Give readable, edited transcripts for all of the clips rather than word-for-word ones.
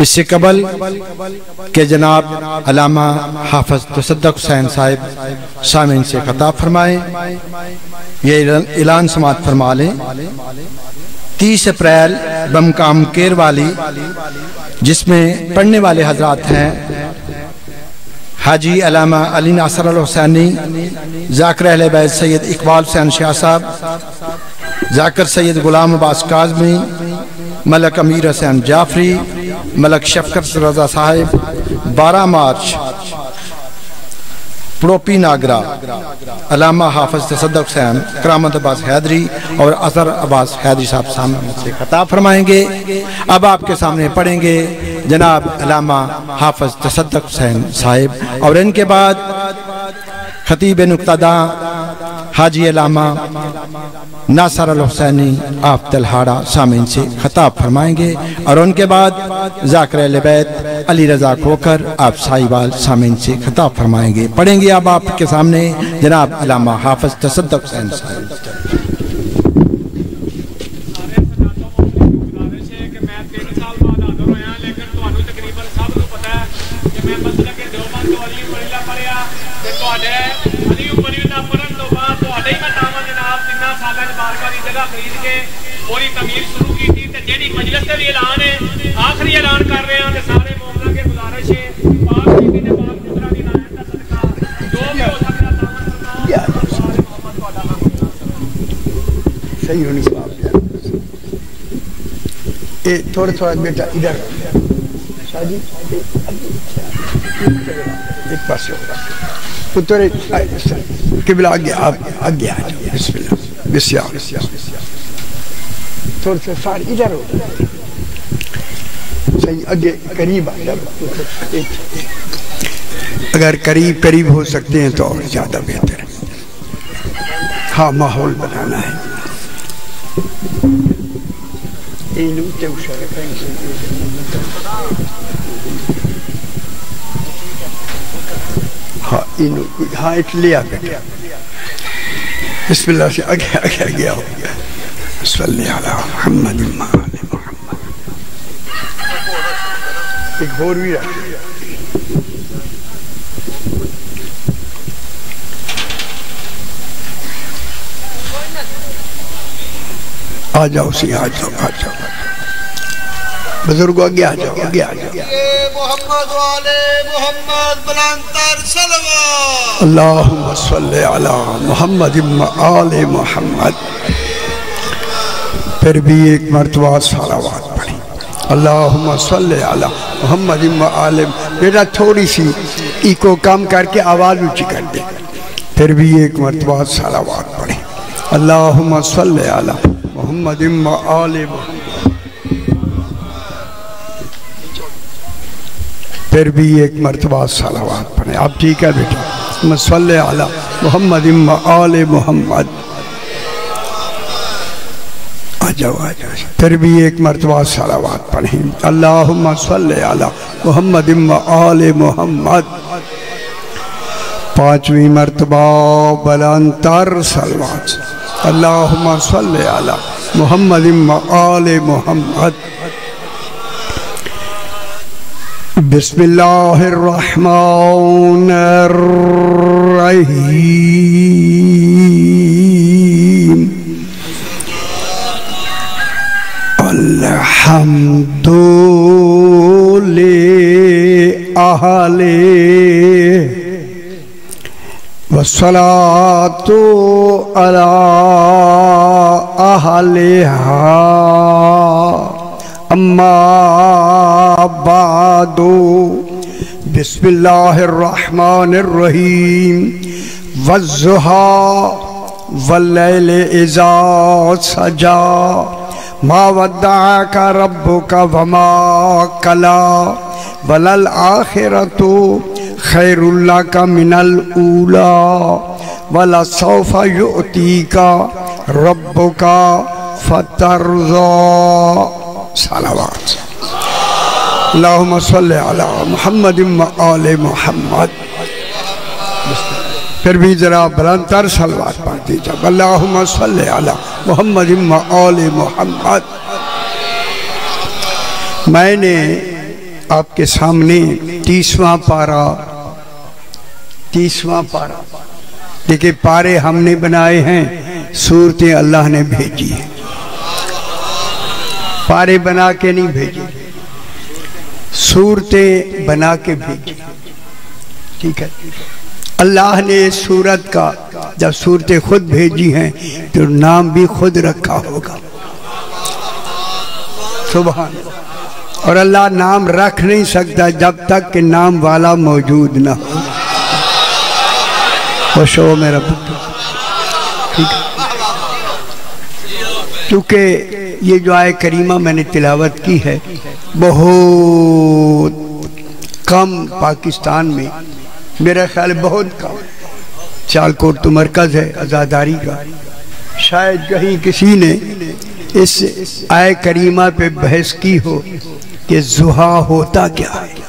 इससे कबल के जनाब अल्लामा हाफिज तसद्दुक़ हुसैन साहिब सामीन से खिताब फरमाए। ये ऐलान समात फरमा लें 30 अप्रैल बमकाम केर वाली, जिसमें पढ़ने वाले हजरात हैं हाजी अल्लामा अली नासर अल हुसैनी, जाकिर अहले बैत सैयद इकबाल हुसैन शाह साहब, जाकिर सैयद गुलाम अब्बास काज़मी, मलक अमीर हुसैन जाफरी, मलक शफकत रजा साहिब। 12 मार्च पड़ोपी नागरा अल्लामा हाफिज तसद्दुक़ हुसैन, करामत अब्बास हैदरी और असर अब्बास हैदरी साहब सामने से खिताब फरमाएंगे। अब आपके सामने पढ़ेंगे जनाब अल्लामा हाफिज तसद्दुक़ हुसैन साहिब, और इनके बाद खतीब नुक्तादा हाजी अल्लामा नासर अल हुसैनी आप तलहाड़ा सामीन से खिताब फरमाएंगे, और उनके बाद जाकिर अहले बैत अली रजा खोकर आप साहिबाल सामीन से खिताब फरमाएंगे। पढ़ेंगे अब आपके सामने जनाब अल्लामा हाफिज तसद्दुक़ हुसैन साहिब। पूरी तमीर शुरू की थी, जेडी मजलिस का भी ऐलान है, आखिरी ऐलान कर रहे हैं। सारे मोमना के गुजारिश है पाक बीबी ने पाक पुत्रा दी नायत का सदका जो भी हो सकता सही होनी चाहिए। थोड़ा थोड़ा बेटा इधर शादी एक पास पुत्र किबला आगे आप आगे आ जाओ। बिस्मिल्लाह बिस्मिल्लाह। थोड़ा सा सार इधर हो सही, आगे करीब आ जाओ। अगर करीब करीब हो सकते हैं तो और ज्यादा बेहतर है। हाँ, माहौल बनाना है। हाँ हाँ इसलिए आ बेटा बिस्मिल्लाह से आगे आगे आगे आओ। सल्लल्लाहु अलैहि मोहम्मद एक और भी आ जाओ सी, आ जाओ आ जाओ बुजुर्ग आगे आ जाओ, आगे आ जाओ। मोहम्मद वाले मोहम्मद बुलंदतर सलवात अल्लाहुम्मा सल्ली अला मोहम्मद आले मोहम्मद। फिर भी एक मरतबा सलावत पढ़ी। अल्लाहुम्मा सल्ली अला मोहम्मद आले। बेटा थोड़ी सी इको कम करके आवाज ऊंची कर दे। फिर भी एक मरतबा सलावत पढ़ी। अल्लाहुम्मा सल्ली अला मोहम्मद आले। फिर भी एक मरतबा सलावत पढ़े। आप ठीक है बेटा? सल्ले अला मोहम्मद आले मोहम्मद। आ जाओ आ जाओ। फिर भी एक मरतबा सलावत पढ़े। अल्लाहुम्मा सल्ले अला मोहम्मद आले मोहम्मद। 5वीं मरतबा बुलंदतर सलावत। अल्लाहुम्मा सल्ले अला मोहम्मद आले मोहम्मद। बिस्मिल्लाहिर्रहमानिर्रहीम। अल्हम्दुलिल्लाहि अहले वस्सलातु अला अहलिहा अम्मा बादो। बिस्मिल्लाहिर्रहमानिर्रहीम। वज़्ज़ुहा वल्लैलि इज़ा सजा मा वद्दअका रब्बुका वमा कला वलल आखिरतु खैरुल लका मिनल ऊला वलसौफा युअतीका रब्बुका फतरज़ा। सलावत। अल्लाहुम्मा सल्ली अला मुहम्मद आले मोहम्मद। फिर भी जरा बुलंदतर सलवात पढ़ दीजिए। अल्लाहुम्मा सल्ली अला मोहम्मद व आले मोहम्मद। मैंने आपके सामने 30वां पारा देखिए, पारे हमने बनाए हैं, सूरतें अल्लाह ने भेजी है, पारे बना के नहीं भेजे, सूरतें बना के भेजी। ठीक है, अल्लाह ने सूरत का जब सूरतें खुद भेजी हैं तो नाम भी खुद रखा होगा। सुभान। और अल्लाह नाम रख नहीं सकता जब तक कि नाम वाला मौजूद ना हो। खुश हो मेरा पुत्र। ठीक है, क्योंकि ये जो आय करीमा मैंने तिलावत की है बहुत कम पाकिस्तान में, मेरा ख्याल बहुत कम, सियालकोट तो मरकज है आज़ादारी का, शायद कहीं किसी ने इस आय करीमा पे बहस की हो कि ज़ुहा होता क्या है।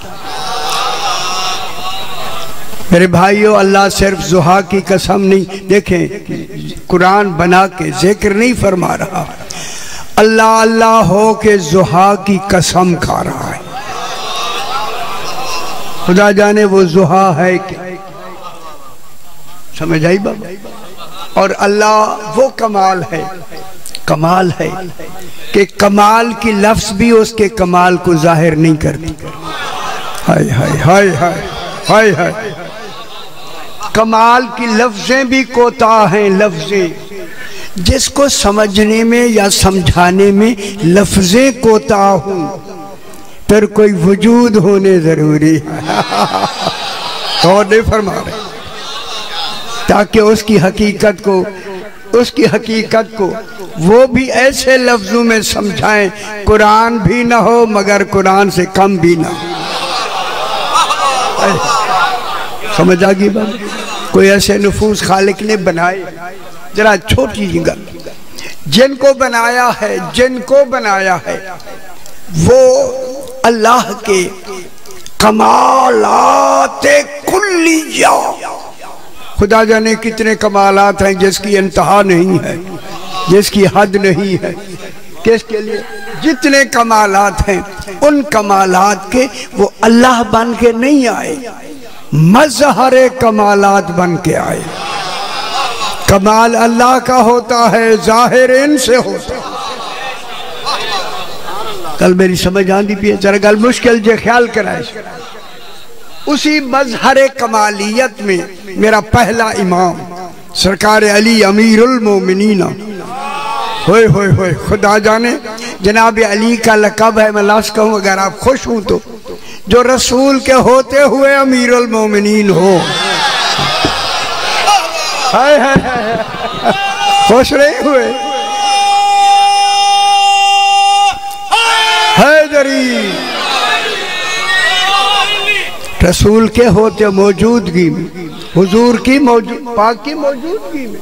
मेरे भाइयों, अल्लाह सिर्फ ज़ुहा की कसम नहीं, देखें कुरान बना के जिक्र नहीं फरमा रहा, अल्लाह अल्लाह हो के ज़ुहा की कसम खा रहा है। खुदा जाने वो ज़ुहा है क्या, समझ आई बाबा। और अल्लाह वो कमाल है कि कमाल की लफ्ज़ भी उसके कमाल को जाहिर नहीं करती। हाय हाय हाय हाय हाय हाय, कमाल की लफ्ज़ें भी कोताह हैं, लफ्ज़ें जिसको समझने में या समझाने में लफ्ज़ें कोताह हूँ, फिर कोई वजूद होने जरूरी है। और नहीं फरमा रहे, ताकि उसकी हकीकत को वो भी ऐसे लफ्जों में समझाएं, कुरान भी ना हो मगर कुरान से कम भी ना हो। समझ आ गई बात। कोई ऐसे नफूस खालिक ने बनाए, जरा छोटी सी गल, जिनको बनाया है वो अल्लाह के कमालात कुल्लिया, खुदा जाने कितने कमालात हैं जिसकी इंतहा नहीं है, जिसकी हद नहीं है। किसके लिए जितने कमालात हैं, उन कमालात के वो अल्लाह बन के नहीं आए, मज़हरे कमालात बन के आए। कमाल अल्लाह का होता है, जाहिर इनसे होता है। कल मेरी समझ आंदी पी, जरा गल मुश्किल जो ख्याल कराए। उसी मज़हरे कमालियत में मेरा पहला इमाम सरकार अली अमीरुल मोमिनीन, होए होए होए, खुदा जाने जनाब अली का लक़ब है। मैं लास्ट कहूँ, अगर आप खुश हूं तो जो रसूल के होते हुए अमीरुल मोमिनीन हो। हाय हाय हाय, खुश नहीं हुए हैदरी, रसूल के होते मौजूदगी में, हुजूर की पाक की मौजूदगी में,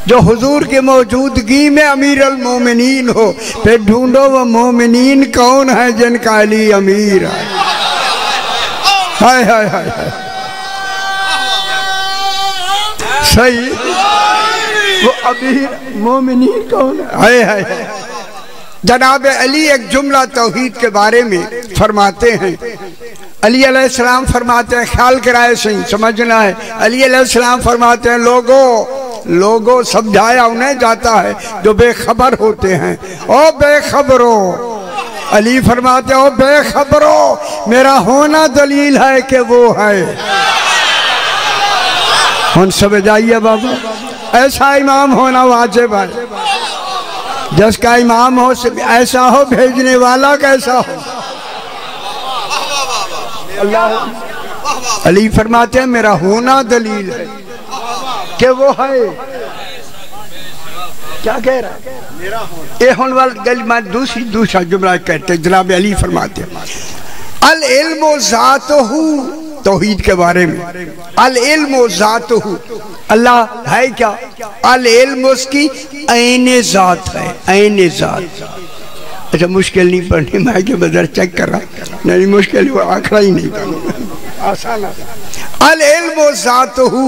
जो हुजूर की मौजूदगी में अमीरुल मोमिनीन हो। फिर ढूंढो वो मोमिनीन कौन है जिनका अली अमीर है। हाय हाय हाय, सही, वो अमीर मोमिनीन कौन है। हाय हाय, जनाब अली एक जुमला तौहीद के बारे में फरमाते हैं। अली अलैहिस्सलाम फरमाते हैं, ख्याल कराए सही समझना है। अली अलैहिस्सलाम फरमाते हैं, लोगों समझाया उन्हें जाता है जो बेखबर होते हैं। ओ बेखबरो, अली फरमाते हो बेखबरो, मेरा होना दलील है कि वो है। हम समझ आइए बाबा, ऐसा इमाम होना वाजिब है। जिसका इमाम हो ऐसा हो, भेजने वाला कैसा हो। अल्लाह अली फरमाते हैं, मेरा होना दलील है कि वो है। क्या कह रहा है मेरा होना। ये होने वाली गल मैं दूसरा जुमला कहते हैं। जनाब अली फरमाते हैं, अल इल्मु ज़ातहू, तौहीद के बारे में, अल इल्मु ज़ातहू, अल्लाह है क्या। अल इल्मु उसकी ऐने ज़ात है, ऐने ज़ात। अच्छा मुश्किल नहीं पढ़नी, मैं के बदर चेक कर रहा, नहीं मुश्किल वो आखड़ा ही नहीं आसान। अल इल्मु ज़ातहू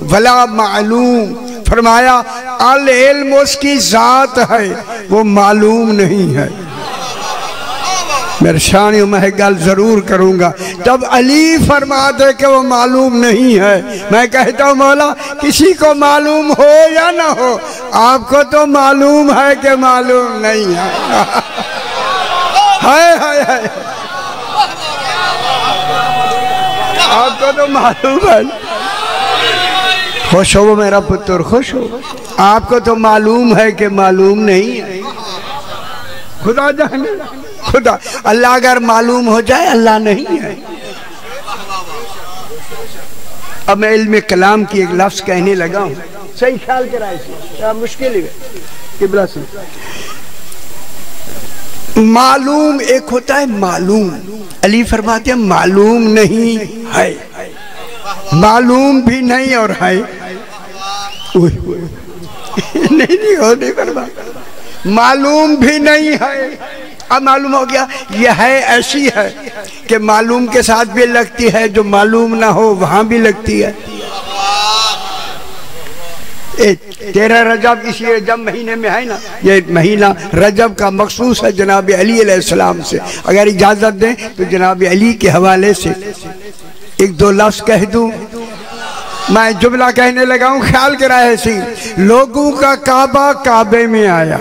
वला मालूम फरमाया अल इल्म उसकी जात है, वो मालूम नहीं है। मेरे शानियों में गल जरूर करूंगा। जब अली फरमाते कि वो मालूम नहीं है, मैं कहता हूँ मौला किसी को मालूम हो या ना हो, आपको तो मालूम है कि मालूम नहीं है। हाय आपको तो मालूम है। खुश हो मेरा पुत्र, खुश हो। आपको तो मालूम है कि मालूम नहीं है। खुदा जाने, खुदा अल्लाह अगर मालूम हो जाए अल्लाह नहीं है। अब मैं इल्म कलाम की एक लफ्ज कहने लगा हूँ, सही ख्याल कराए से मुश्किल है किबला से। मालूम एक होता है मालूम, अली फरमाते हैं मालूम नहीं है, मालूम भी नहीं और है। नहीं हो नहीं फरमा, मालूम भी नहीं है। अब मालूम हो गया यह है ऐसी है कि मालूम के साथ भी लगती है, जो मालूम ना हो वहां भी लगती है। 13 रजब इसी रजब महीने में है ना, ये महीना रजब का मखसूस है जनाब अली अलैहिस्सलाम से। अगर इजाजत दें तो जनाब अली के हवाले से एक दो लफ्ज कह दूं। मैं जुमला कहने लगा हूं, ख्याल कराए सी। लोगों का काबा काबे में आया।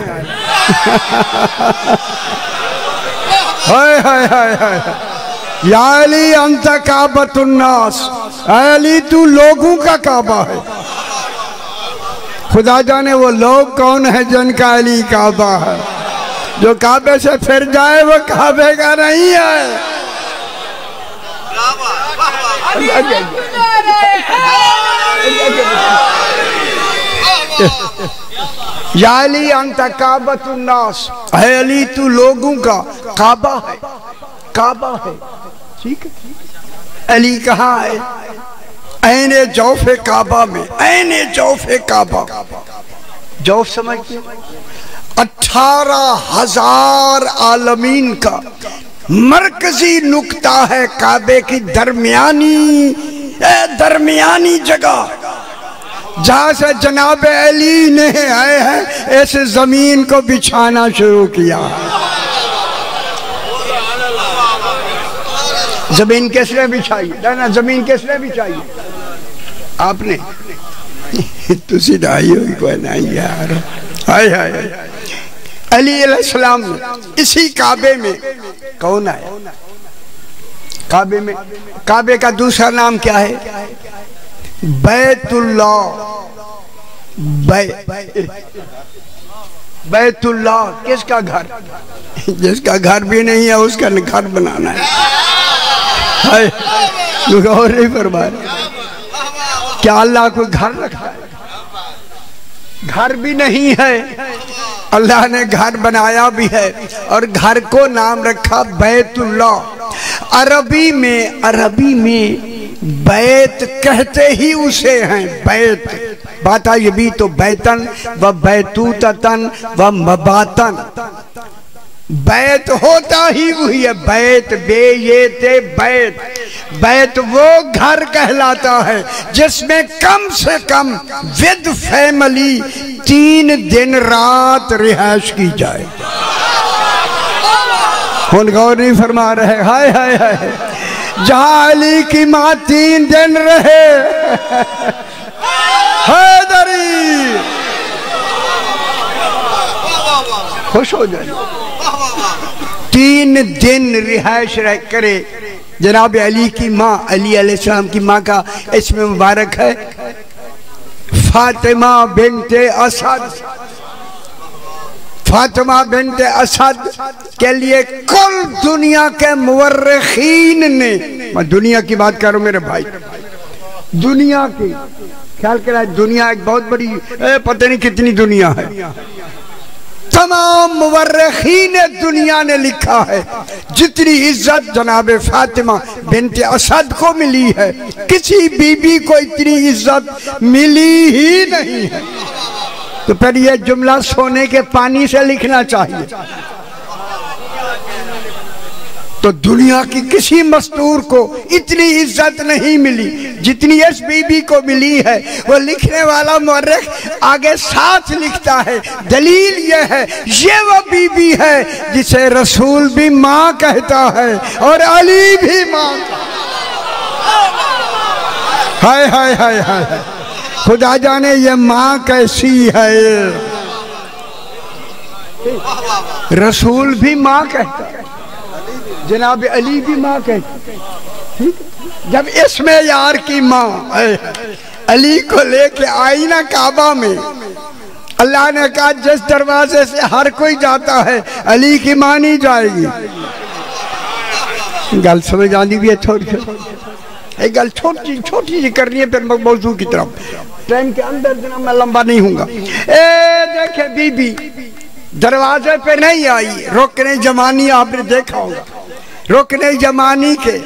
हाय हाय हाय हाय, या अली अंत काबतुन्नास, अली तू लोगों का काबा है। खुदा जाने वो लोग कौन है जिनका अली काबा है। जो काबे से फिर जाए वो काबे का नहीं है। या अली अंत काबतुन्नास, है अली तू लोगों का काबा है, काबा है। ठीक है, अली कहाँ है? ऐने जौफे काबा में, ऐने जौफे काबा। जौफ समझते? 18,000 आलमीन का मरकजी नुक्ता है काबे की दरमियानी जगह, जहां से जनाब अली ने आए हैं इस जमीन को बिछाना शुरू किया। जमीन किसने बिछाई? ना जमीन किसने बिछाई? आपने। तुसी दाई होगी कोई नहीं यार। हाय हाय, अली अलैहिस्सलाम इसी काबे में कौन आया? काबे में, काबे का दूसरा नाम क्या है? बैतुल्लाह। बैतुल्लाह किसका घर? जिसका घर भी नहीं है उसका घर बनाना है। और नहीं फरमाया क्या अल्लाह को घर रखा है? घर भी नहीं है, अल्लाह ने घर बनाया भी है और घर को नाम रखा बैतुल्लाह। अरबी में बैत कहते ही उसे हैं बैत। बाता ये भी तो बैतन व बैतूतन व मबातन, बैत होता ही वही है। बैत बे ये ते बैत, बैत वो घर कहलाता है जिसमें कम से कम विद फैमिली 3 दिन रात रिहाइश की जाए। हुन गौर नहीं फरमा रहे? हाय हाय हाय, जहां अली की माँ 3 दिन रहे हैदरी, खुश हो जाए। 3 दिन रिहाइश करे जनाब अली की माँ, अली अलैहिस्सलाम की माँ का इसमें मुबारक है फातिमा बिनते असद। फातिमा बिनते असद के लिए कुल दुनिया के मुवर्रिखीन ने, मैं दुनिया की बात करूं मेरे भाई, दुनिया की ख्याल करा, दुनिया एक बहुत बड़ी पता नहीं कितनी दुनिया है, तमाम मुवर्रिखीन दुनिया ने लिखा है जितनी इज्जत जनाब फातिमा बिनते असद को मिली है किसी बीबी को इतनी इज्जत मिली ही नहीं है। तो फिर यह जुमला सोने के पानी से लिखना चाहिए। तो दुनिया की किसी मस्तूर को इतनी इज्जत नहीं मिली जितनी इस बीबी को मिली है वो लिखने वाला मुअर्रिख आगे साथ लिखता है। दलील ये है ये वो बीबी है जिसे रसूल भी माँ कहता है और अली भी माँ। हाय हाय हाय हाय, खुदा जाने ये माँ कैसी है। रसूल भी माँ कहता है, जनाब अली भी माँ कहता है। जब इसमें यार की माँ अली को लेके आई ना काबा में, अल्लाह ने कहा जिस दरवाजे से हर कोई जाता है अली की माँ नहीं जाएगी। गल समझ आनी भी है थोड़ी, एक गल छोटी सी करनी है फिर मौजू की तरफ। टाइम के अंदर जना मैं लंबा नहीं हूँगा। देखे बीबी दरवाजे पे नहीं आई, रुकने जमानी आपने देखा होगा, रुकने जमानी के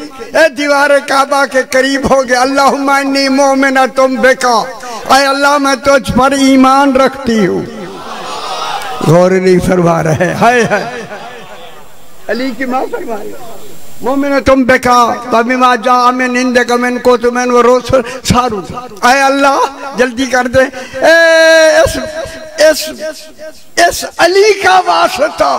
दीवार काबा के करीब हो गए। अल्लाहुम्मा इन्नी मोमिना तुम बेका, अय अल्लाह मैं तुझ पर ईमान रखती हूँ। गौर नहीं फरमा रहे, हाय हाय अली की माँ फरमा रही मोमिन तुम बेका तबिमा जा अमिन इंदे कमिन को तुमन वो रोज सारू। आए अल्लाह जल्दी कर दे इस अली का वास्ता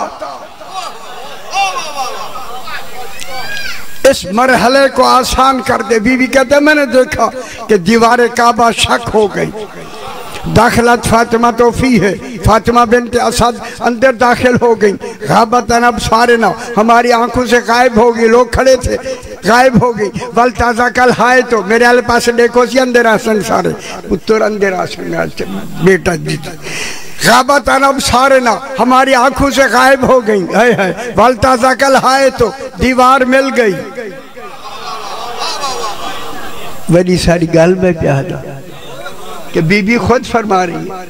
इस मरहले को आसान कर दे। बीबी कहते मैंने देखा कि दीवार काबा शक हो गई। दाखिलत फातिमा तोफी है, फातिमा बिनते असद अंदर दाखिल हो गई। गाबतन अब सारे ना हमारी आंखों से गायब हो गई, लोग खड़े थे गायब हो गई। बल ताज़ा कल हाय तो मेरे आले पास देखो सी अंदर आसन सारे पुत्र अंदर आसन बेटा जी। गाबतन अब सारे ना हमारी आंखों से गायब हो गई। है बल ताज़ा कल हाय तो दीवार मिल गई। बड़ी सारी गल में प्यादा कि बीबी खुद फरमा रही है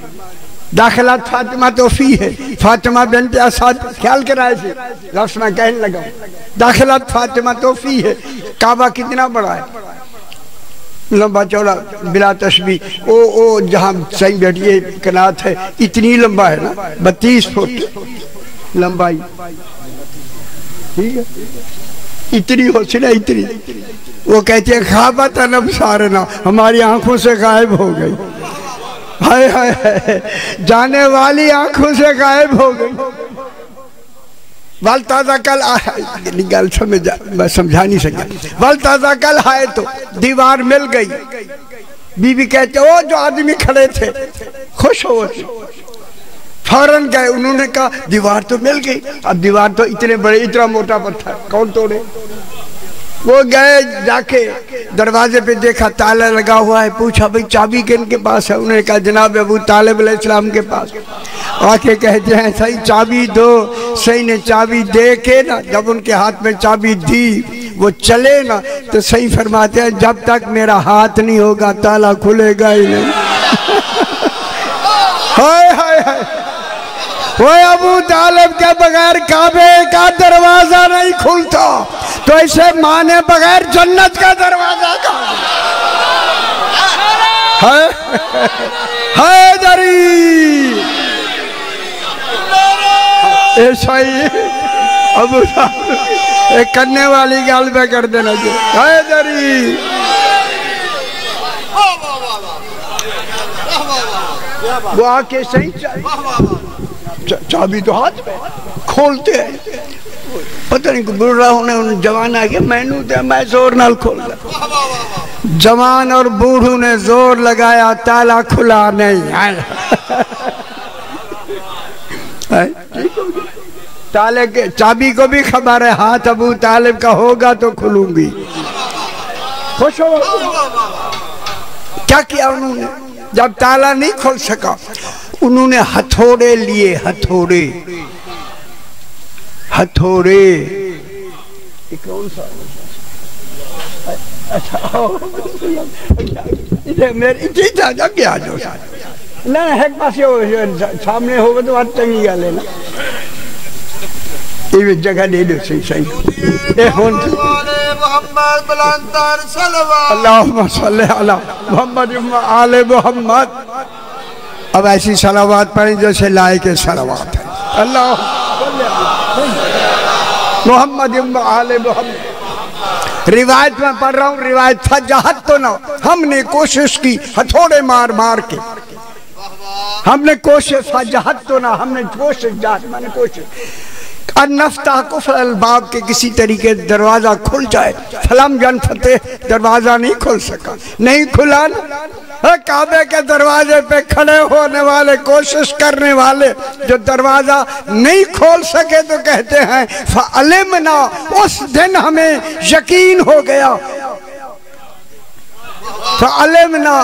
दाखिलत फातिमा तोफी है, फातिमा बिनते असद ख्याल कराए थे लफ्ज़ में कहने लगा दाखिलत फातिमा तोफी है। काबा कितना बड़ा है, लंबा चौड़ा बिला तशबी ओ जहाँ सही बैठिए कनात है इतनी लंबा है ना, 32 फुट लंबाई, ठीक है इतनी हो सी ना इतनी। वो कहते हैं खाबत अनब सारना हमारी आंखों से गायब हो गई। हाय हाय जाने वाली आंखों से गायब हो गई। वल ताज़ा कल गल मैं समझा नहीं सका। वल ताज़ा कल आए तो दीवार मिल गई। बीबी कहते वो जो आदमी खड़े थे खुश हो फौरन गए, उन्होंने कहा दीवार तो मिल गई। अब दीवार तो इतने बड़े इतना मोटा पत्थर कौन तोड़े। वो गए जाके दरवाजे पे देखा ताला लगा हुआ है, पूछा भाई चाबी किनके पास है। उन्होंने कहा जनाब अबू तालिब अलैहिस्सलाम के पास। आके कहते हैं सही चाबी दो। सही ने चाबी दे के ना जब उनके हाथ में चाबी दी वो चले ना तो सही फरमाते हैं जब तक मेरा हाथ नहीं होगा ताला खुलेगा ही नहीं। हाय हाय हाय वो अबू तालिब के बगैर काबे का दरवाजा नहीं खुलता, तो ऐसे माने बगैर जन्नत का दरवाजा का है दरी। ऐसा ही अबू तालिब एक करने वाली गल में कर देना चाहिए। है दरी वो आके सही चाबी तो हाथ में खोलते हैं, पता नहीं बुरा होने जवान आ गया मैनू तो मैं जोर नाल खोल दिया। जवान और बूढ़ू ने जोर लगाया ताला खुला नहीं। ताले के चाबी को भी खबर है हाथ अबू तालिब का होगा तो खुलूंगी। खुश हो क्या किया उन्होंने जब ताला नहीं खोल सका उन्होंने हथौड़े लिए। हथौड़े हथौड़े कौन सा अच्छा मेरे क्या जो ना है पास सामने होगा तो बात चंगी गल है ना ये जगह दे दो सही सही। अल्लाहुम्मा सल्ली अला मुहम्मद व आले मुहम्मद। अब ऐसी सलावात पढ़ें जैसे लाए के सलावात है। अल्लाह मोहम्मद व आले मोहम्मद रिवायत में पढ़ रहा हूँ, रिवायत फजाहत तो ना, हमने कोशिश की हथौड़े मार मार के, हमने कोशिश, फजाहत तो ना, हमने कोशिश, मैंने कोशिश बाब के किसी तरीके दरवाजा खुल जाए, फलम जन फतेह, दरवाजा नहीं खुल सका, नहीं खुला ना। काबे के दरवाजे पे खड़े होने वाले, कोशिश करने वाले जो दरवाजा नहीं खोल सके तो कहते हैं फअलिमना, उस दिन हमें यकीन हो गया, फअलिमना,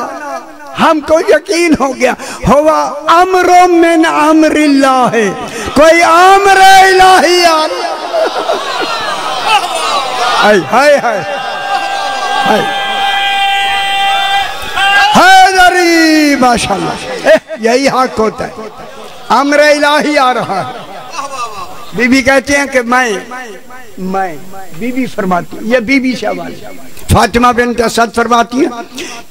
हमको यकीन हो गया, हुआ अमरो मिन अमरिल्लाह है, कोई अमर इलाही आ हाय हाय हाय हाय, माशाल्लाह, यही हक होता है, अमर इलाही आ रहा है। बीबी कहते हैं कि मैं बीबी फरमाती, ये बीबी से आवाज, फातिमा बिन्त असद फरमाती है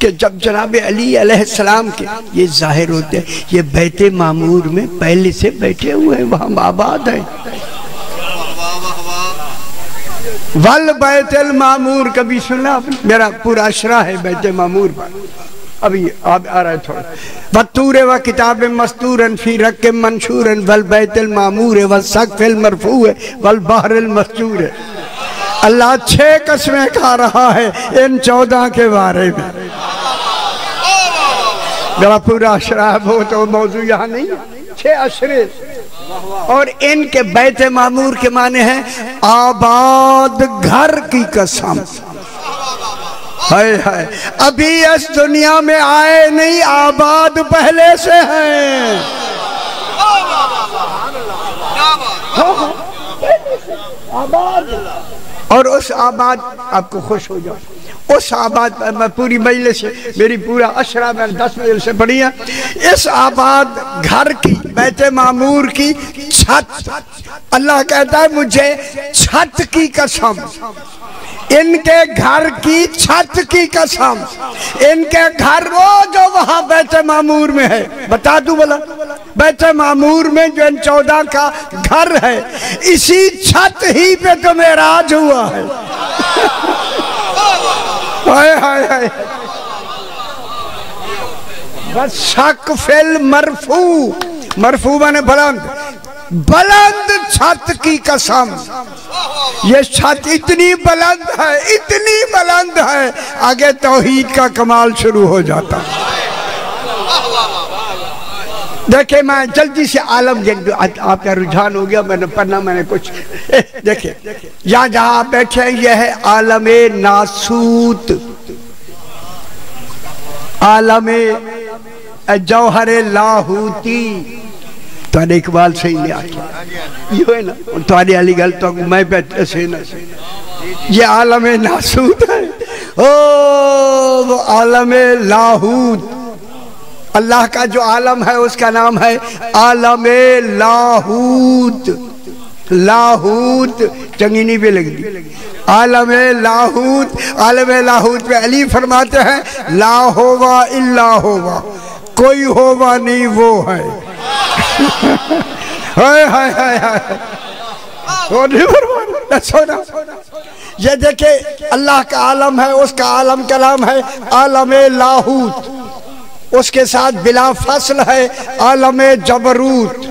कि जब जनाब अली अलैहिस्सलाम के ये जाहिर होते हैं, ये बैते मामूर में पहले से बैठे हुए हैं, वहां आबाद है। वल बैतुल मामूर कभी सुना आपने? मेरा पूरा अशरा है बैते मामूर पर, अभी आप आ रहा है थोड़ा। वत्तूर व किताब मस्तूरन फी रक मंशूरन वल बैतुल मामूर व सक़्फ़िल मरफ़ू वल बहरिल मस्जूर। अल्लाह 6 कसमें खा रहा है इन 14 के बारे में। मेरा पूरा अशरा है, वो तो मौजू यहाँ नहीं, 6 अशरे, और इनके बैत मामूर के माने हैं आबाद घर की कसम। हाय हाय, अभी इस दुनिया में आए नहीं, आबाद पहले से हैं। आबाद, और उस आबाद, आपको खुश हो जाओ, उस आबाद, मैं पूरी मजलिस से, मेरी पूरा अशरा मैंने 10 बजे से पढ़ी है, इस आबाद घर की, बैते मामूर की छत, अल्लाह कहता है मुझे छत की कसम, इनके घर की छत की कसम, इनके घर वो जो वहां बैते मामूर में है, बता दूं बोला, बैते मामूर में जो इन 14 का घर है, इसी छत ही पे तो मेराज हुआ है। हाय हाय हाय, बस सक़्फ़िल मरफ़ू, मरफ़ू माने बुलंद, बुलंद छत की कसम, ये छत इतनी बुलंद है, इतनी बुलंद है, आगे तौहीद का कमाल शुरू हो जाता। देखे, मैं जल्दी से आलम, आपका रुझान हो गया, मैंने पढ़ना, मैंने कुछ देखे, यहाँ जहाँ आप बैठे हैं यह है आलमे नासूत, आलमे जौहरे लाहूती, तुम्हारे इकबाल सही ले आके ये है ना, तुम्हारी अली गल तो मैं बैठे से ना, ये आलमे नासूत है, ओ वो आलमे लाहूत, अल्लाह का जो आलम है उसका नाम है आलमे लाहूत। लाहूत चंगीनी पे लग दी, आलमे लाहूत, आलमे लाहूत पे अली फरमाते हैं ला होवा इल्ला होवा, कोई होवा नहीं वो है। हाय हाय हाय हाय, ये देखे अल्लाह का आलम है, उसका आलम का नाम है आलमे लाहूत, उसके साथ बिला फसल है आलमे जबरूत,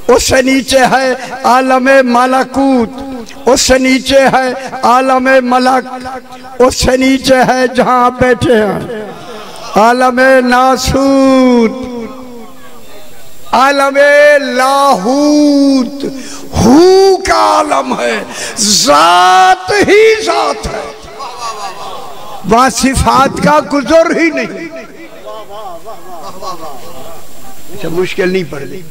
उससे नीचे है आलमे मलकूत, उससे नीचे है आलमे मलक, उससे नीचे है जहां आप बैठे हैं आलमे नासूत, आलमे लाहूत, हू का आलम है, जात ही जात है, वहां सिफात का गुजर ही नहीं। अच्छा, मुश्किल नहीं पड़ दी,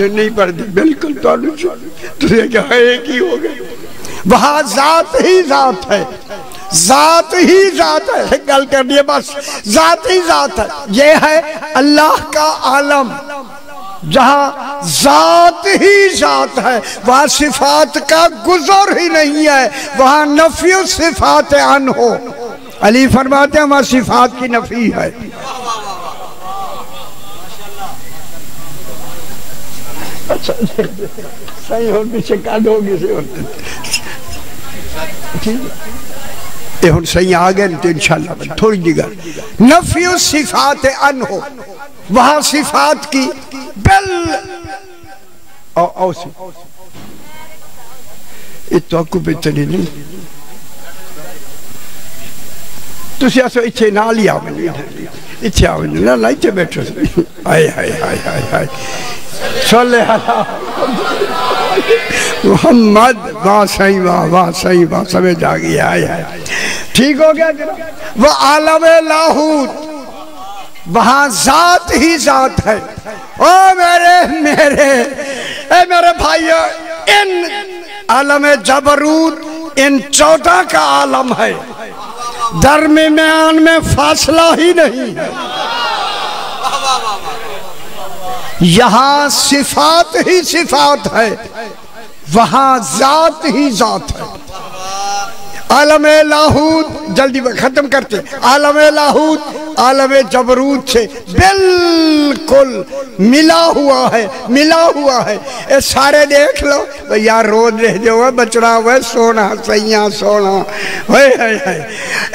नहीं पड़ दी, बिल्कुल तुझे क्या है, एक ही हो गई, वहां जात ही जात है, जात ही जात है, गल कर दिए बस, जात ही जात है। ये है अल्लाह का आलम, जहां जात ही जात है, वहां सिफात का गुजर ही नहीं है, वहां नफी सिफात अन हो। अली फरमाते हैं वहां सिफात की नफी है। अच्छा, सही हो, पीछे काट होगी से ये हम सही आ गए तो इंशाल्लाह थोड़ी जगह नफी सिफात अन हो, वहां सिफात की बिल तो चली नहीं तुम आसो इच्छे नाल ही आओ, इच्छे आओ ना लाइचे बैठो। हाय हाय हाय हाय हाय सोले मोहम्मद, वाह सही वाह, वाह सही वाह, समझ आ गई। हाय हाय ठीक हो गया। वो आलम लाहूत, वहां जात ही जात है। ओ मेरे भाइयों, इन आलम जबरूत इन 14 का आलम है, दरमियान में फासला ही नहीं है। यहां सिफात ही सिफात है, वहां जात ही जात है। आलम लाहूत, जल्दी खत्म करते, आलम लाहूत आलम जबरूत से बिल्कुल मिला हुआ है, मिला हुआ है। ये सारे देख लो भैया, रोज रह जो बचड़ा हुआ सोना सैया सोना।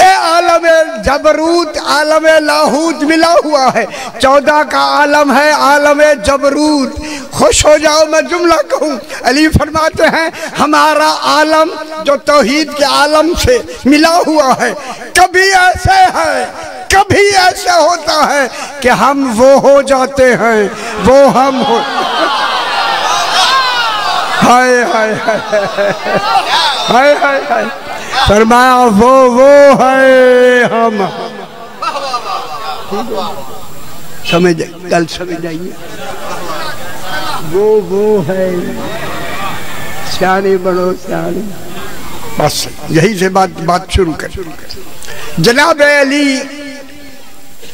ए आलम जबरूत आलम लाहूत मिला हुआ है, 14 का आलम है आलम जबरूत। खुश हो जाओ, मैं जुमला कहूँ। अली फरमाते हैं हमारा आलम जो तौहीद के आलम से मिला हुआ है, कभी ऐसे है, कभी ऐसा होता है कि हम वो हो जाते हैं, वो हम हो। हाय हाय हाय हाय हाय, फरमाया वो है हम। समझ कल समझ आइए, वो है। सियाने बड़ो सियाने, बस यही से बात शुरू कर। जनाब अली,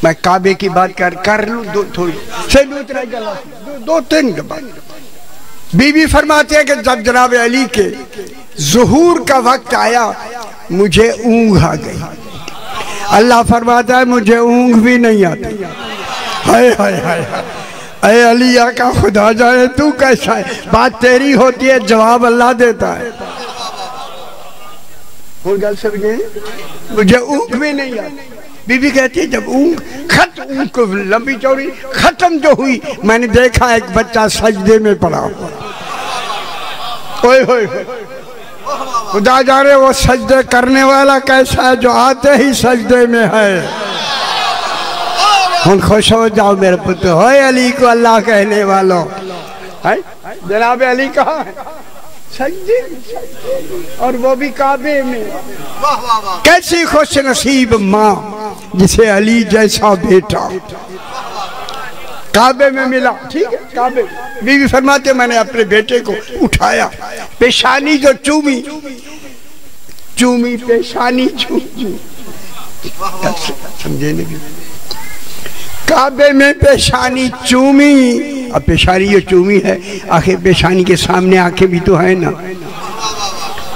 मैं काबे की बात कर लूं थोड़ी से, दो तीन के बाद बीबी फरमाते हैं कि जब जनाब अली के ज़ुहूर का वक्त आया, मुझे ऊँघ आ गई। अल्लाह फरमाता है मुझे ऊँघ भी नहीं आती। हाय हाय हाय, अरे अलिया का खुदा जाने तू कैसा है, बात तेरी होती है, जवाब अल्लाह देता है। गल समझे, मुझे ऊँघ भी नहीं आती। बीबी कहती है जब ऊँघ लंबी चौड़ी खत्म जो हुई, मैंने देखा एक बच्चा सजदे में पड़ा हुआ। ओए होए, खुदा जाने वो सजदे करने वाला कैसा है जो आते ही सजदे में है। हम खुश हो जाओ मेरे पुत्र, हो अली को अल्लाह कहने वालों। जनाब अली कहाँ है? सजदे, और वो भी काबे में। कैसी खुश नसीब माँ जिसे अली जैसा बेटा काबे में मिला। ठीक है, काबे। बीवी फरमाते मैंने अपने बेटे को उठाया, पेशानी जो चूमी पेशानी चूमी, समझे नहीं? काबे में पेशानी चूमी। अब पेशानी जो चूमी है, आखिर पेशानी के सामने आंखें भी तो है ना।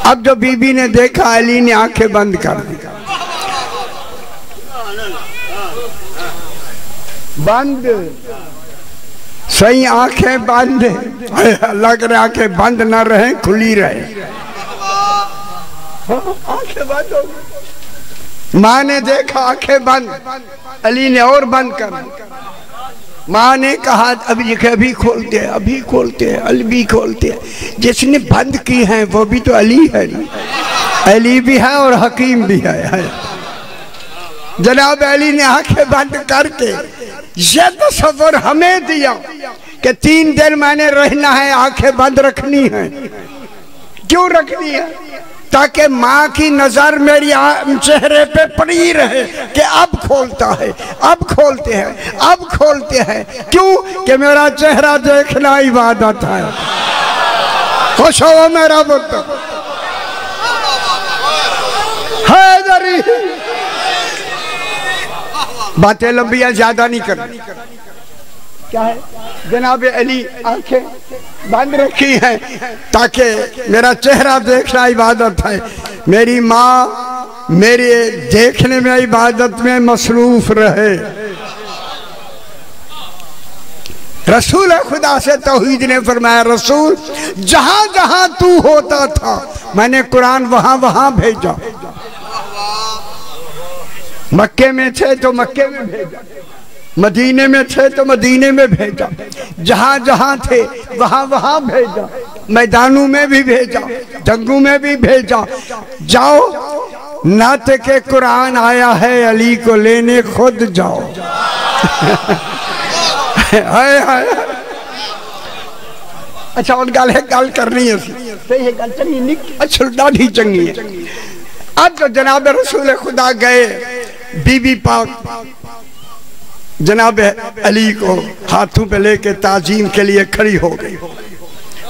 अब जो बीबी ने देखा, अली ने आंखें बंद कर दी। बंद, सही आंखें बंद। अल्लाह करे आंखें बंद ना रहे, खुली रहे। आंखें बंद हो गई। माँ ने देखा आंखें बंद, अली ने और बंद कर दी। माँ ने कहा अभी खोलते हैं, अभी खोलते हैं, अभी खोलते हैं। जिसने बंद की है वो भी तो अली है, अली भी है और हकीम भी है। जनाब अली ने आंखें बंद करके ये तसव्वुर हमें दिया कि 3 दिन मैंने रहना है, आंखें बंद रखनी है। क्यों रखनी है? ताकि माँ की नजर मेरी चेहरे पे पड़ी रहे कि अब खोलता है, अब खोलते हैं, अब खोलते हैं। क्यों? कि मेरा चेहरा देखना इबादत है। खुश हो मेरा पुत्र, हैदरी। बातें लंबियां ज्यादा नहीं करनी। क्या है? जनाब अली आंखें बंद रखी हैं ताकि मेरा चेहरा देखना इबादत है। मेरी माँ मेरे देखने में इबादत में मसरूफ रहे। रसूल खुदा से तौहीद ने फरमाया, रसूल जहां जहां तू होता था मैंने कुरान वहां वहां भेजा। मक्के में थे तो मक्के में भेजा, मदीने में थे तो मदीने में भेजा, जहां जहां थे वहां वहां भेजा, मैदानों में भी भेजा, जंगों में भी भेजा। जाओ नाते के कुरान आया है, अली को लेने खुद जाओ। हाय हाय। अच्छा और गल करनी है, सही गल चंगी नहीं, अच्छा डाढ़ी चंगी है। अब तो जनाब रसूल खुदा गए, बीबी पाक जनाब अली को हाथों पे लेके ताजीम के लिए खड़ी हो गई।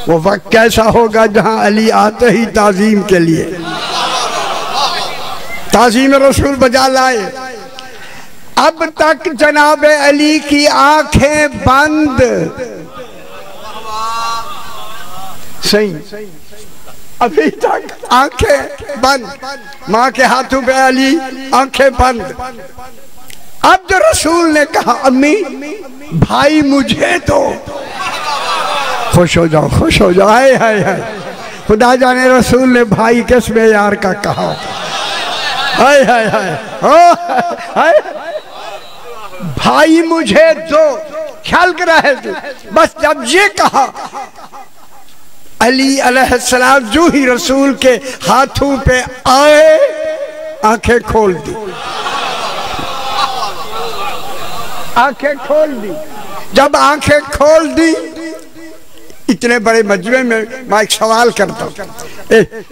वो वक्त कैसा होगा जहां अली आते ही ताजीम के लिए ताजीम रसूल बजा लाए। अब तक जनाब अली की आंखें बंद, सही अभी तक आंखें बंद, माँ के हाथों पे अली आंखें बंद। अब जो रसूल ने कहा अम्मी भाई मुझे तो, खुश हो जाओ खुश हो जाओ। हाय हाय हाय, खुदा जाने रसूल ने भाई किस मेयार का कहा। हाय हाय हाय, हाय भाई मुझे दो, ख्याल कर रहे थे। बस जब ये कहा अली अलैहिस्सलाम जो ही रसूल के हाथों पे आए, आंखें खोल दी, आंखें खोल दी। जब आंखें खोल दी, इतने बड़े मजमे में मैं एक सवाल करता हूँ,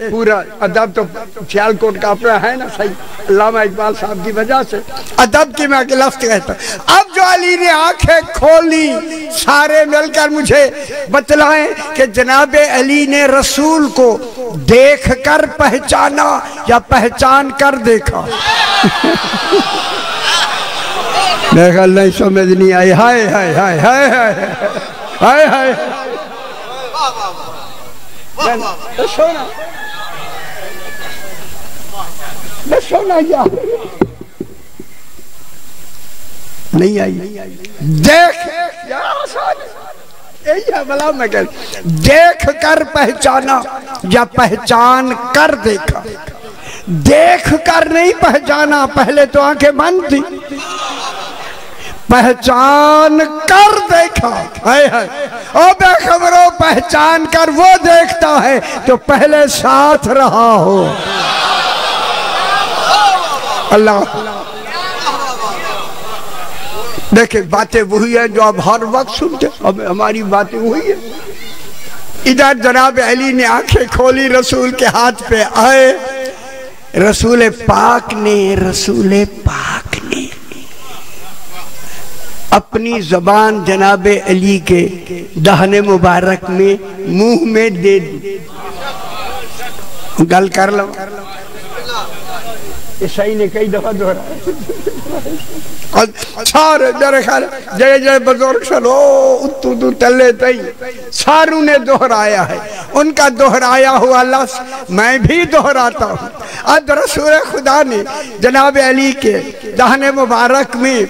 पूरा अदब तो सियालकोट का अपना है ना, सही अल्लामा इकबाल साहब की वजह से अदब की मैं लफ्ज़ कहता हूँ। अब जो अली ने आंखें खोली, सारे मिलकर मुझे बतलाएं कि जनाबे अली ने रसूल को देख कर पहचाना या पहचान कर देखा। देखा नहीं, समझ नहीं आई। हाय हाय हाय हाय हाय हाय हाय। सोना यार नहीं आई, देख भला मैं कह, देख कर पहचाना या पहचान कर देखा। देख कर नहीं पहचाना, पहले तो आंखें बंद थी, पहचान कर देखा। है ओ बेखबरों, पहचान कर वो देखता है तो पहले साथ रहा हो। अल्लाह देखे, बातें वही है जो आप हर वक्त सुनते, अब हमारी बातें वही है। इधर जनाब अली ने आंखें खोली, रसूल के हाथ पे आए। रसूल पाक ने अपनी जबान जनाबे अली के दाहने मुबारक में मुंह में दे दी। गल कर लो, ईसाई ने कई दफा दोहराया। सारे मेरे ख्याल जय जय बुजुर्ग चलो उतू तले तई सारू ने दोहराया है। उनका दोहराया हुआ लफ्ज़ मैं भी दोहराता हूँ। अब रसूल खुदा ने जनाब अली के दाहने मुबारक में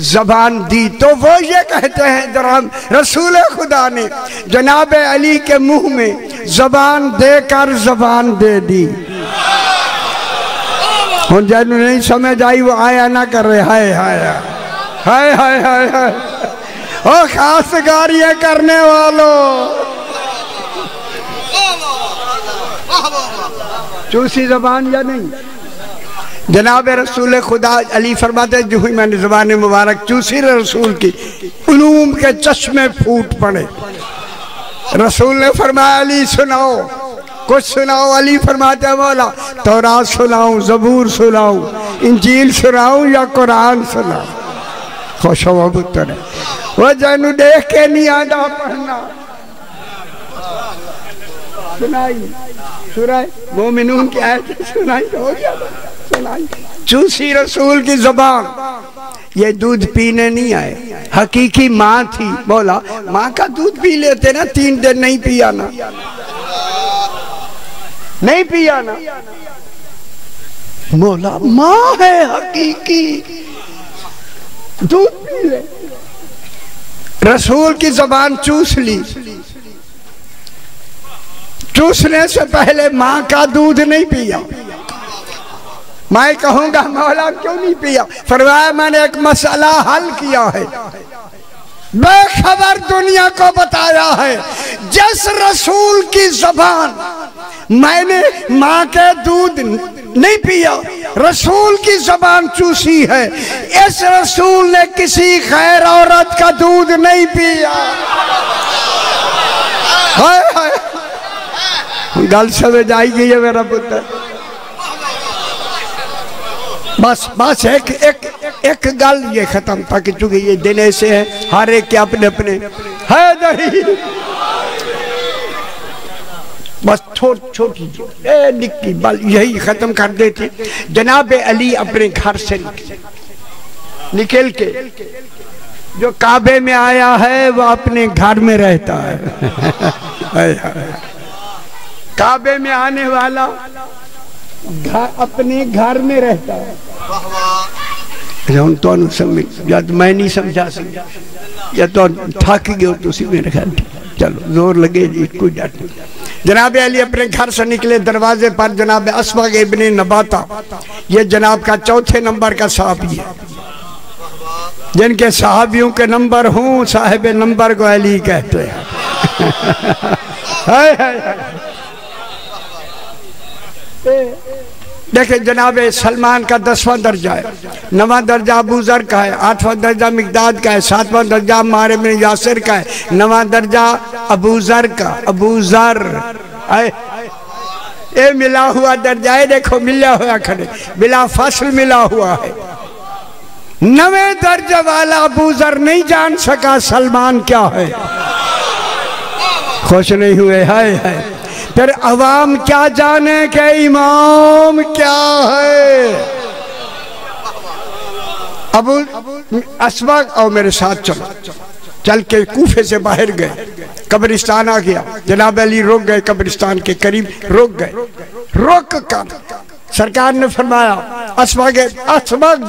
जबान दी तो वो ये कहते हैं, जरा रसूल खुदा ने जनाब अली के मुंह में जबान देकर जबान दे दी। हम जैन नहीं समझ आई वो आया ना कर रहे। हाय हाय हाय हाय हाय हाय, ओ खास गारियां करने वालों, चूसी जबान या नहीं। जनाब रसूल खुदा अली फरमाते जो ही मैंने ज़बान मुबारक चूसी रसूल की, उलूम के चश्मे फूट पड़े। रसूल ने फरमाया अली सुनाओ, कुछ सुनाओ। अली फरमाते मौला तौरात सुनाऊं, ज़बूर सुनाऊं, इंजील सुनाऊं या कुरान सुनाऊं। खुश हो पुत्र, वो जानू देख के नहीं आना पढ़ना। सुनाई सुनाई मोमिनून की आयत सुनाई तो हो गया, सुनाई। चूसी रसूल की जबान, ये दूध पीने नहीं आए, हकीकी माँ थी। बोला माँ का दूध पी लेते ना, 3 दिन नहीं पिया ना, नहीं पिया ना। बोला माँ है हकीकी, दूध पी ले। रसूल की जबान चूस ली, चूसने से पहले माँ का दूध नहीं पिया। मैं कहूंगा मौला क्यों नहीं पिया? फरमाया मैंने एक मसला हल किया है, बेखबर दुनिया को बताया है। जिस रसूल की ज़बान मैंने माँ के दूध नहीं पिया, रसूल की ज़बान चूसी है, इस रसूल ने किसी खैर औरत का दूध नहीं पिया। हाय हाय, गल समझ आएगी ये मेरा पुत्र। बस एक गल ये खत्म, ताकि चूंकि ये दिन ऐसे है हर एक के अपने अपने है नहीं। बस छोटी निक्की बल यही खत्म कर देती। जनाब अली अपने घर से निकल के जो काबे में आया है वो अपने घर में रहता है। काबे में आने वाला अपने घर में रहता है। तो या तो मैं नहीं समझा सकता या तो थक गए हो तुसी मेरे ख्याल। चलो जोर लगे जी, कोई डर नहीं। जनाब अली अपने घर से निकले, दरवाजे पर जनाब अस्मा इब्ने नबाता, ये जनाब का चौथे नंबर का साहबी है। जिनके साहबियों के नंबर हूँ साहिब नंबर को अली कहते हैं। देखे जनाब सलमान का 10वां दर्जा है, 9वां दर्जा अबू ज़र का है, 8वां दर्जा मिक़दाद का है, 7वां दर्जा अम्मार इब्न यासिर का है, 9वां दर्जा अबू ज़र का। अबू ज़र ये मिला हुआ दर्जा है, देखो मिला हुआ खड़े बिला फसल मिला हुआ है। 9वें दर्जे वाला अबू ज़र नहीं जान सका सलमान क्या है। खुश नहीं हुए है। फिर अवाम क्या जाने के इमाम क्या है। अबू अस्मा और मेरे साथ चलो, चल के कूफे से बाहर गए, कब्रिस्तान आ गया। जनाब अली रुक गए, कब्रिस्तान के करीब रुक गए। रुक कर सरकार ने फरमाया अस्मा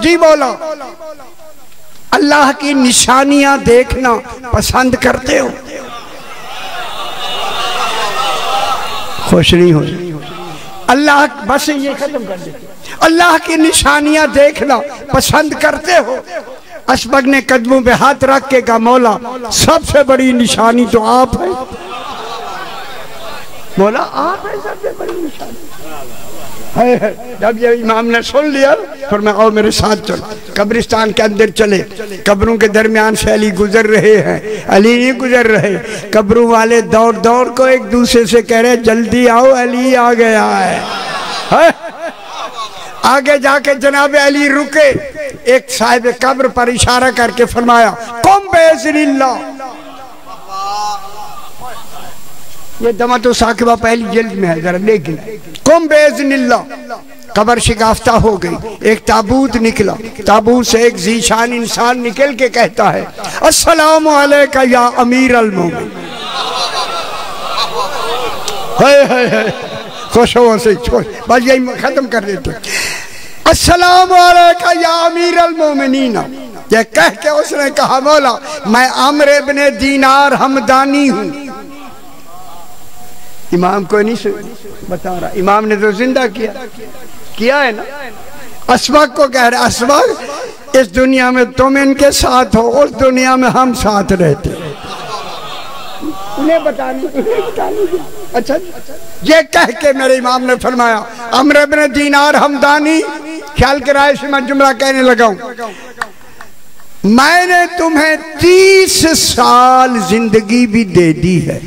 जी बोला, अल्लाह की निशानियां देखना पसंद करते हो? खुश नहीं हो? अल्लाह बस ये खत्म कर देते, अल्लाह की निशानियां देखना पसंद करते हो? अस्बग ने कदमों पे हाथ रख के कहा, मौला सबसे बड़ी निशानी तो आप है। मौला आप है सबसे बड़ी निशानी। जब ये इमाम ने सुन लिया फिर मैं आओ मेरे साथ चलो। कब्रिस्तान के अंदर चले, कब्रों के दरमियान से अली गुजर रहे हैं। अली नहीं गुजर रहे, कब्रों वाले दौड़ दौड़ को एक दूसरे से कह रहे जल्दी आओ अली आ गया है। आगे जाके जनाब अली रुके, एक साहिब कब्र पर इशारा करके फरमाया कुम बेइज़्निल्लाह। ये दमा तो साकिबा पहली जल्द में है, जरा देख कुम बेइज़्निल्लाह। कब्र शिकाफ्ता हो गई, एक ताबूत निकला, ताबूत से एक ज़ीशान इंसान निकल के कहता है अस्सलामु अलैका या अमीर अल मोमिन। खुश हो से बस यही खत्म कर देते। अस्सलामु अलैका या अमीर अल मोमिनीन। ये कह के उसने कहा मौला मैं अम्र इब्ने दीनार हमदानी हूँ। इमाम को नहीं बता रहा, इमाम ने तो जिंदा किया है ना। अस्बग को कह रहे अस्बग इस दुनिया में तुम इनके साथ हो, उस दुनिया में हम साथ रहते। उन्हें बताने अच्छा ये कह के मेरे इमाम ने फरमाया अम्र इब्ने दीनार हमदानी, ख्याल कराए से मैं जुमला कहने लगा हूं, मैंने तुम्हें 30 साल जिंदगी भी दे दी है।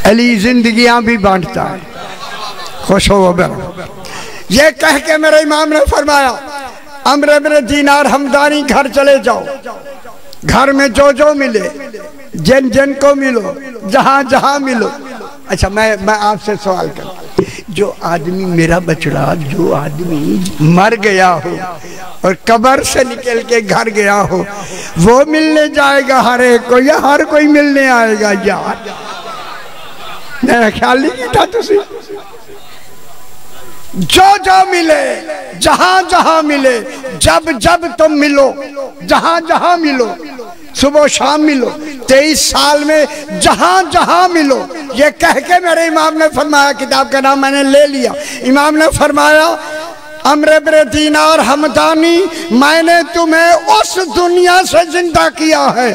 अली जिंदगियां भी बांटता है। खुश हो बेरा। ये कह के मेरे इमाम ने फरमाया अम्र इब्ने दीनार हमदानी घर चले जाओ, घर में जो जो मिले जिन जिन को मिलो जहां जहां मिलो। अच्छा मैं आपसे सवाल कर, जो आदमी मेरा बछड़ा, जो आदमी मर गया हो और कब्र से निकल के घर गया हो, वो मिलने जाएगा हर एक को या हर कोई मिलने आएगा? यार मेरा ख्याल नहीं था। तुसी जो जो मिले, जहां जहां मिले, जब जब तुम मिलो, जहां जहां मिलो, सुबह शाम मिलो, 23 साल में जहां जहां मिलो। ये कह के मेरे इमाम ने फरमाया, किताब का नाम मैंने ले लिया, इमाम ने फरमाया अम्र इब्न दीनार हमदानी, मैंने तुम्हें उस दुनिया से जिंदा किया है,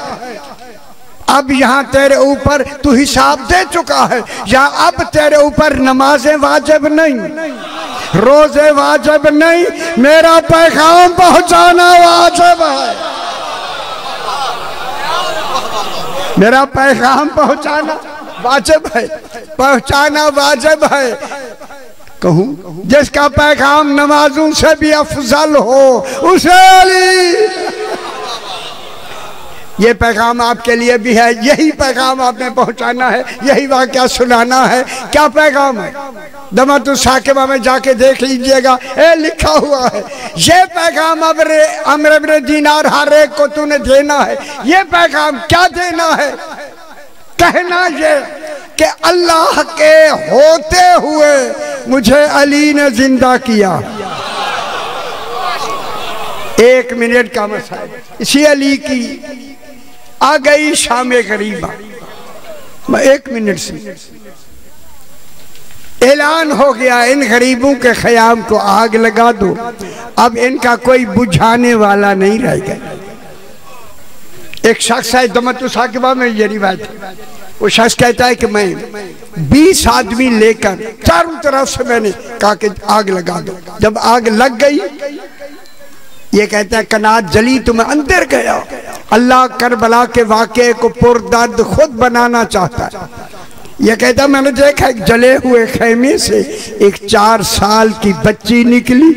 अब यहाँ तेरे ऊपर तू हिसाब दे चुका है, या अब तेरे ऊपर नमाजें वाजिब नहीं, रोजे वाजिब नहीं, मेरा पैगाम पहुंचाना वाजिब है, मेरा पैगाम पहुंचाना वाजिब है, पहुंचाना वाजिब है। कहूं जिसका पैगाम नमाजों से भी अफजल हो उसे अली। ये पैगाम आपके लिए भी है, यही पैगाम आपने पहुंचाना है, यही वाक़या सुनाना है। क्या पैगाम है? दमातुल साकिबा में जाके देख लीजिएगा, लिखा हुआ है, ये पैगाम अम्र इब्न दीनार हर एक को तूने देना है। ये पैगाम क्या देना है? कहना ये कि अल्लाह के होते हुए मुझे अली ने जिंदा किया। 1 मिनट का मसला, इसी अली की आ गई शाम गरीबा, 1 मिनट से ऐलान हो गया, इन गरीबों के ख़याम को आग लगा दो, अब इनका कोई बुझाने वाला नहीं रह गया। एक शख्स है, दमतुल साकिबा में ये रिवायत है, वो शख्स कहता है कि मैं 20 आदमी लेकर चारों तरफ से मैंने कहा कि आग लगा दो। जब आग लग गई, ये कहता है कनात जली तो मैं अंदर गया। अल्लाह करबला के वाक़े को पुरदर्द खुद बनाना चाहता है। ये कहता मैंने देखा एक जले हुए खेमे से एक 4 साल की बच्ची निकली,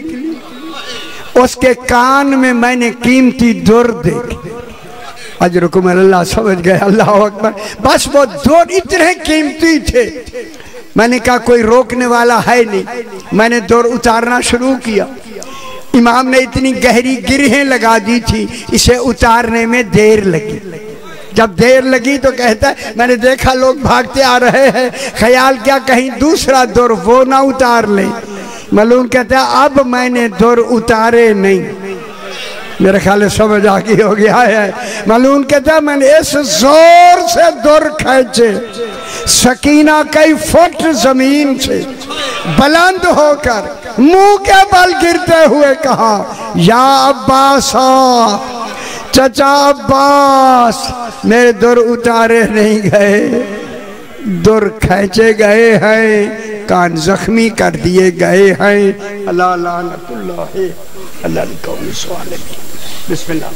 उसके कान में मैंने कीमती दुर देखी। अजरकुम अल्लाह, समझ गए, अल्लाह अकबर। बस वो दुर इतने कीमती थे, मैंने कहा कोई रोकने वाला है नहीं, मैंने दुर उतारना शुरू किया। इमाम ने इतनी गहरी गिरहें लगा दी थी, इसे उतारने में देर लगी। जब देर लगी तो कहता है मैंने देखा लोग भागते आ रहे हैं, ख्याल क्या कहीं दूसरा दुर वो ना उतार ले। मालूम कहता है अब मैंने दुर उतारे नहीं, मेरे ख्याल समझ आ गई हो गया है। मालूम कहता है मैंने इस जोर से दुर खींचे, सकीना कई फुट जमीन से बुलंद होकर मुंह के बल गिरते हुए कहा, या अब्बास, चचा अब्बास, मेरे दुर उतारे नहीं गए, दुर खींचे गए हैं, कान जख्मी कर दिए गए हैं। अल्लाह लानतुल्लाह अल्लाह बिस्मिल्लाह।